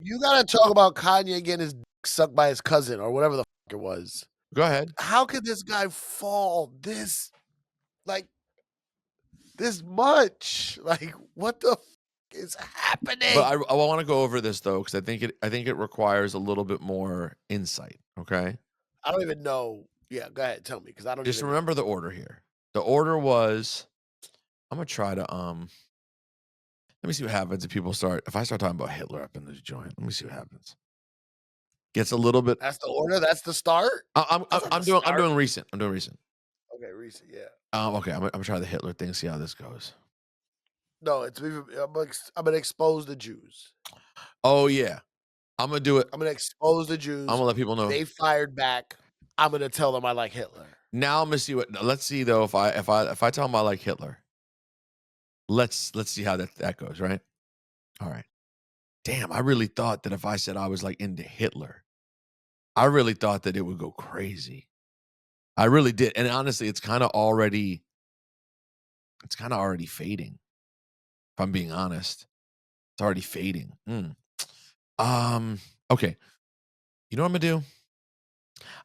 You gotta talk about Kanye getting his dick sucked by his cousin or whatever the fuck it was. Go ahead. How could this guy fall like, this much? Like, what the fuck is happening? But I want to go over this though, because I think it requires a little bit more insight. Okay. I don't even know. Yeah, go ahead, tell me, because I don't Just even remember the order here. The order was, I'm gonna try to let me see what happens if I start talking about Hitler up in this joint. Let me see what happens. Gets a little bit. That's the order? That's the start? I'm doing recent. I'm doing recent. Okay, recent, yeah. Okay, I'm gonna try the Hitler thing. See how this goes. No, I'm gonna expose the Jews. Oh yeah, I'm gonna do it. I'm gonna expose the Jews. I'm gonna let people know they fired back. I'm gonna tell them I like Hitler. Now I'm gonna see what. Let's see though if I tell them I like Hitler. Let's see how that goes. Right. All right. Damn, I really thought that if I said I was like into Hitler, I really thought that it would go crazy. I really did, and honestly, it's kind of already fading. If I'm being honest, it's already fading. Okay. You know what I'm gonna do?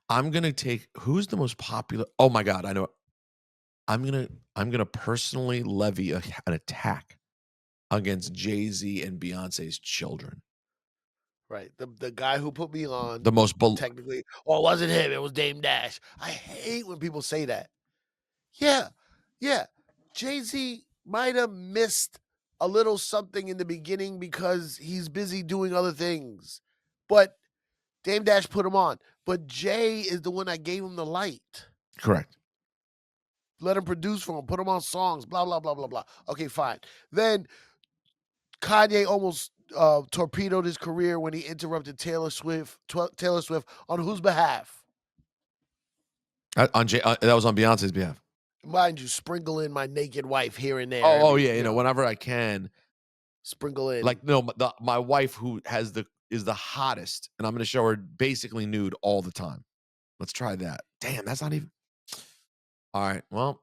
I'm gonna take who's the most popular. Oh my god, I know. I'm gonna personally levy an attack against Jay-Z and Beyonce's children. Right. The guy who put me on The most technically. Oh, it wasn't him. It was Dame Dash. I hate when people say that. Yeah. Yeah. Jay-Z might have missed a little something in the beginning because he's busy doing other things. But Dame Dash put him on. But Jay is the one that gave him the light. Correct. Let him produce for him, put him on songs, blah, blah, blah, blah, blah. Okay, fine. Then Kanye almost torpedoed his career when he interrupted Taylor Swift on whose behalf? That was on Beyonce's behalf. Mind you, sprinkle in my naked wife here and there. Oh yeah, you know, whenever I can, sprinkle in. Like no, my wife who is the hottest, and I'm going to show her basically nude all the time. Let's try that. Damn, that's not even. All right, well,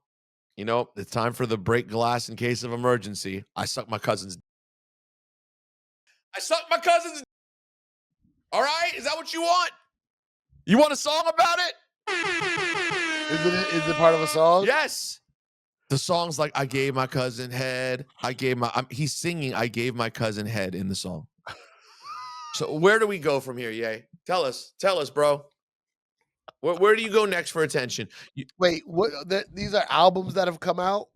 you know, it's time for the break glass in case of emergency. I suck my cousin's. All right, is that what you want? You want a song about it? Is it part of a song? Yes. The song's like, I gave my cousin head. He's singing, I gave my cousin head in the song. So where do we go from here, Ye? Tell us, bro. Where do you go next for attention? Wait, what? These are albums that have come out?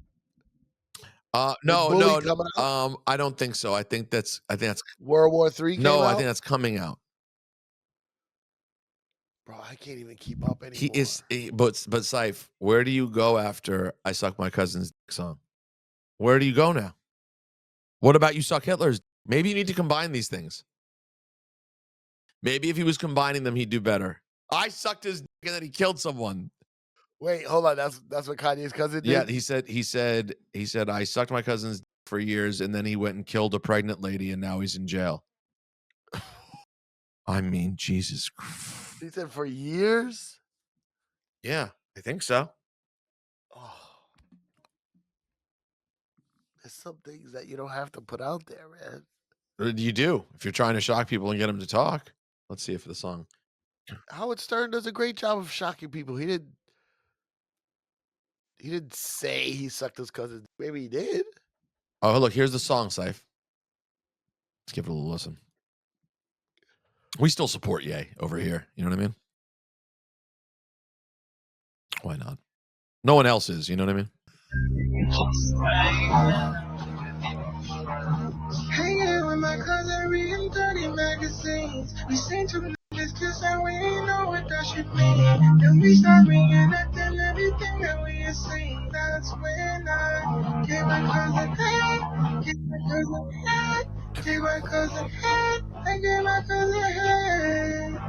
No. I don't think so. I think that's World War III. No, I think that's coming out. Bro, I can't even keep up anymore. But Cipha, where do you go after I suck my cousin's dick song? Where do you go now? What about you suck Hitler's? Maybe you need to combine these things. Maybe if he was combining them, he'd do better. I sucked his dick and then he killed someone. Wait, hold on. That's what Kanye's cousin did? Yeah, he said I sucked my cousin's dick for years and then he went and killed a pregnant lady and now he's in jail. I mean, Jesus Christ. He said for years? Yeah, I think so. Oh. There's some things that you don't have to put out there, man. You do. If you're trying to shock people and get them to talk. Let's see if the song. Howard Stern does a great job of shocking people. He didn't say he sucked his cousin. Maybe he did. Oh, look, here's the song, Cipha. Let's give it a little listen. We still support Ye over here. You know what I mean? Why not? No one else is. You know what I mean? Hanging with my cousin, reading 30 magazines. We seen two niggas kiss and we ain't know what that shit mean. Then we start reenacting everything that we had seen. That's when I gave my cousin head, gave my cousin head, gave my cousin head, I gave my cousin head.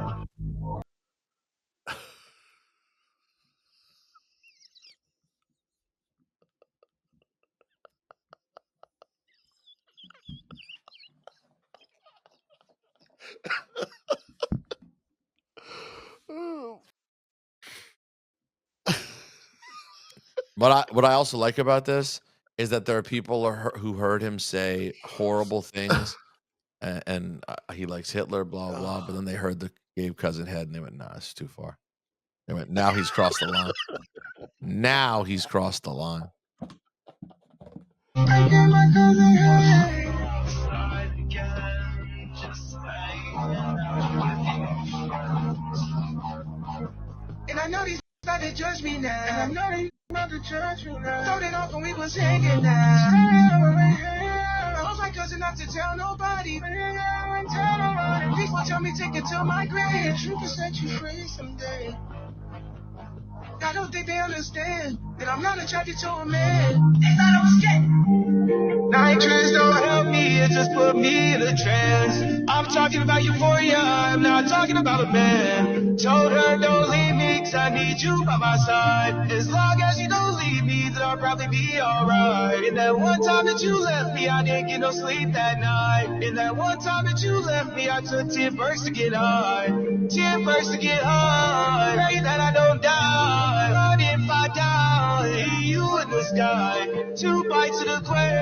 What I also like about this is that there are people who heard him say horrible things and he likes Hitler, blah blah blah. But then they heard the gave cousin head, and they went, "Nah, it's too far." They went, "Now he's crossed the line. Now he's crossed the line." I gave my cousin head. And I know these about to judge me now. And I know they about to judge me now. Throw it off when we was hanging now. I was my cousin not to tell nobody. People tell me take it to my grave. The truth can set you free someday. I don't think they understand that I'm not attracted to a man. They thought I was gay. Nitrous don't help me, it just put me in a trance. I'm talking about euphoria, I'm not talking about a man. Told her don't leave me, cause I need you by my side. As long as you don't leave me, then I'll probably be alright. And that one time that you left me, I didn't get no sleep that night. And that one time that you left me, I took 10 bursts to get high. 10 bursts to get high. Pray that I don't die. But if I die, you in the sky. 2 bites of the quake.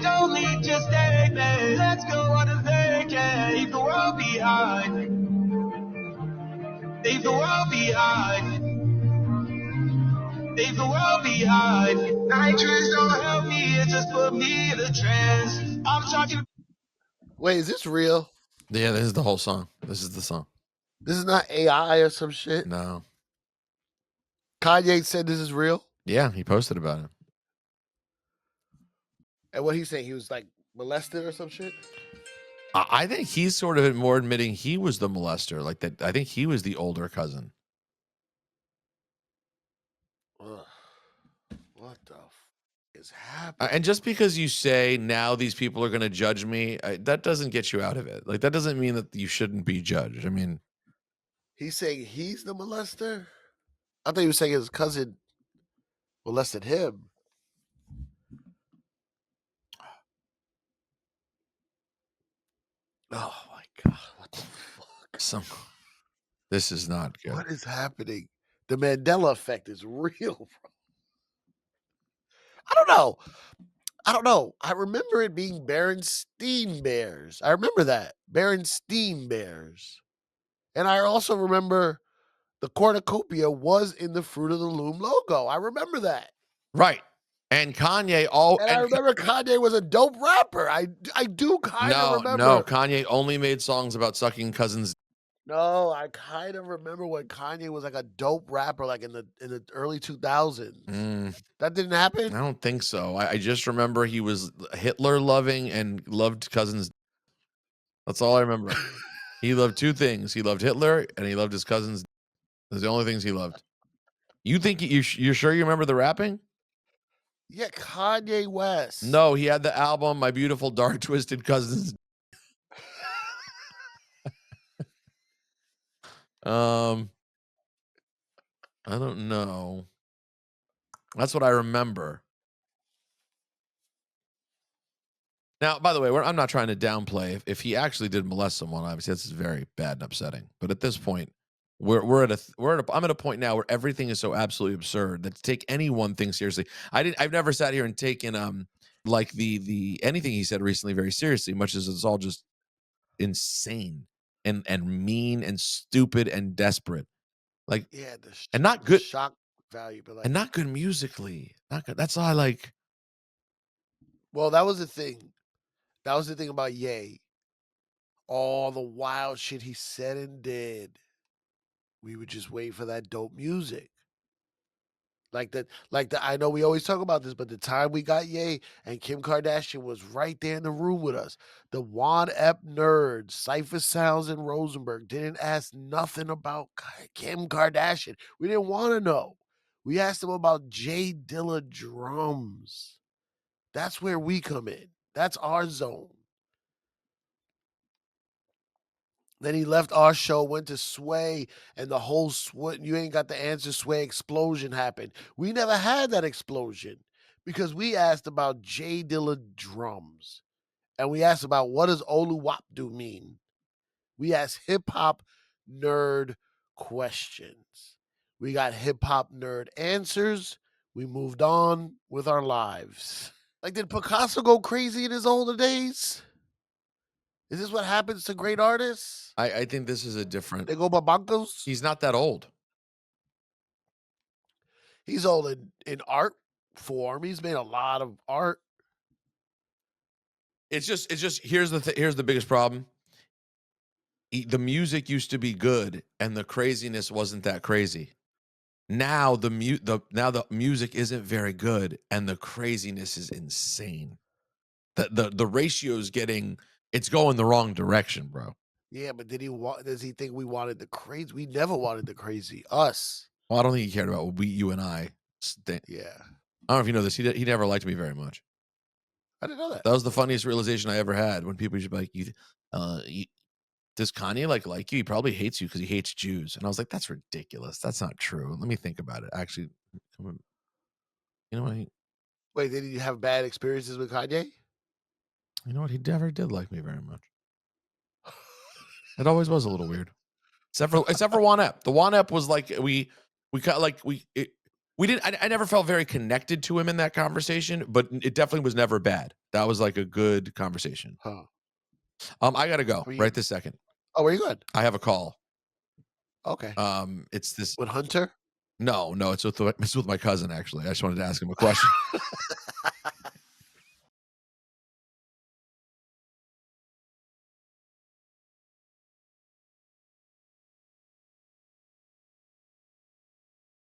Don't leave, just stay, babe. Let's go on a vacay. Leave the world behind. Leave the world behind. Leave the world behind. Nitrous don't help me, it just put me in a trance. I'm talking. Wait, is this real? Yeah, this is the whole song. This is the song. This is not AI or some shit. No. Kanye said this is real. Yeah, he posted about it. And what he's saying, he was like molested or some shit. I think he's sort of more admitting he was the molester. Like that, I think he was the older cousin. Ugh. What the is happening? And just because you say now these people are going to judge me, that doesn't get you out of it. Like that doesn't mean that you shouldn't be judged. I mean, he's saying he's the molester. I thought he was saying his cousin molested him. Oh my god! What the fuck? This is not good. What is happening? The Mandela effect is real, bro. I don't know. I remember it being Berenstein Bears. I remember that. Berenstein Bears. And I also remember the cornucopia was in the Fruit of the Loom logo. I remember that. Right. And Kanye And I remember Kanye was a dope rapper. I do kind of remember. No, Kanye only made songs about sucking cousins. No, I kind of remember when Kanye was like a dope rapper, like in the early 2000s. That didn't happen? I don't think so. I just remember he was Hitler loving and loved cousins. That's all I remember. He loved two things. He loved Hitler and he loved his cousins. Those are the only things he loved. You think you're sure you remember the rapping? Yeah, Kanye West. No, he had the album My Beautiful Dark Twisted Cousins. I don't know. That's what I remember. Now, by the way, I'm not trying to downplay if he actually did molest someone. Obviously, that's very bad and upsetting. But at this point, I'm at a point now where everything is so absolutely absurd that to take any one thing seriously. I've never sat here and taken like the anything he said recently very seriously, much as it's all just insane and mean and stupid and desperate. Like, yeah, and not good shock value, but like, and not good musically. Not good. That's all I like. Well, that was the thing. That was the thing about Ye. All the wild shit he said and did. We would just wait for that dope music. Like that, I know we always talk about this, but the time we got Ye and Kim Kardashian was right there in the room with us. The Juan Ep nerds, Cipha Sounds and Rosenberg didn't ask nothing about Kim Kardashian. We didn't want to know. We asked them about Jay Dilla drums. That's where we come in. That's our zone. Then he left our show, went to Sway, and the whole you ain't got the answer Sway explosion happened. We never had that explosion because we asked about Jay Dilla drums. And we asked about what does Oluwapdu mean? We asked hip-hop nerd questions. We got hip-hop nerd answers. We moved on with our lives. Like, did Picasso go crazy in his older days? Is this what happens to great artists? I think this is a different. They go babancos? He's not that old. He's old in art form. He's made a lot of art. It's just here's the biggest problem. The music used to be good and the craziness wasn't that crazy. Now the music isn't very good and the craziness is insane. The ratio is it's going the wrong direction, bro. Yeah, but does he think we wanted the crazy? We never wanted the crazy. Us. Well, I don't think he cared about what you and I. Yeah. I don't know if you know this. He never liked me very much. I didn't know that. That was the funniest realization I ever had when people used to be like, does Kanye like you? He probably hates you because he hates Jews. And I was like, that's ridiculous. That's not true. Let me think about it. Actually, you know what? Wait, did he have bad experiences with Kanye? You know what? He never did like me very much. It always was a little weird. Except for Juan Ep. The Juan Ep was like we didn't. I never felt very connected to him in that conversation, but it definitely was never bad. That was like a good conversation. Huh. I gotta go right this second. Oh, where you going? I have a call. Okay. It's this with Hunter. No, it's with my cousin. Actually, I just wanted to ask him a question.